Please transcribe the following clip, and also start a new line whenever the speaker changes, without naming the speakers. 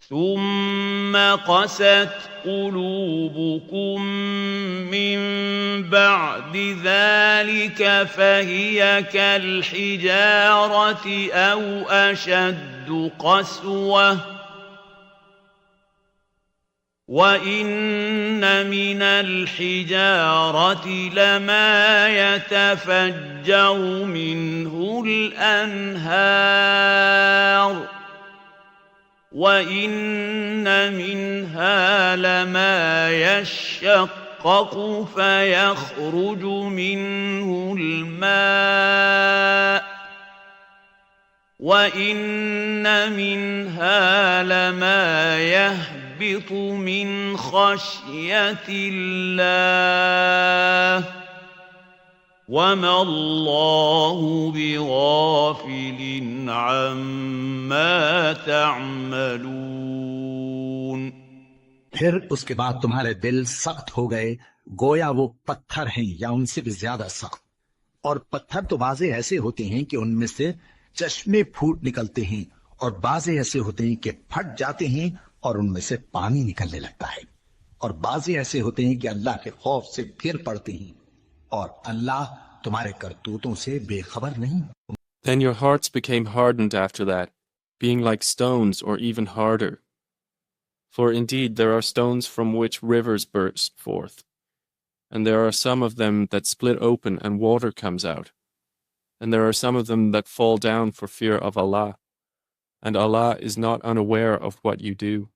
ثم قست قلوبكم من بعد ذلك فهي كالحجارة أو أشد قسوة وإن من الحجارة لما يتفجر منه الأنهار وإن منها لما يشقق فيخرج منه الماء وإن منها لما يهبط من خشية الله وما الله بغافل عما تعملون.
फिर उसके बाद तुम्हारे दिल सख्त हो गए गोया वो पत्थर हैं या उनसे भी ज्यादा सख्त। और पत्थर तो बाजे ऐसे होते हैं कि उनमें से चश्मे फूट निकलते हैं और बाजे ऐसे होते हैं कि फट जाते हैं और उनमें से पानी निकलने लगता है और बाजे ऐसे होते हैं कि अल्लाह के खौफ से गिर पड़ते हैं और अल्लाह तुम्हारे करतूतों से बेखबर नहीं।
Then your hearts became hardened after that, being like stones or even harder. For indeed there are stones from which rivers burst forth, and there are some of them that split open and water comes out, and there are some of them that fall down for fear of Allah, and Allah is not unaware of what you do.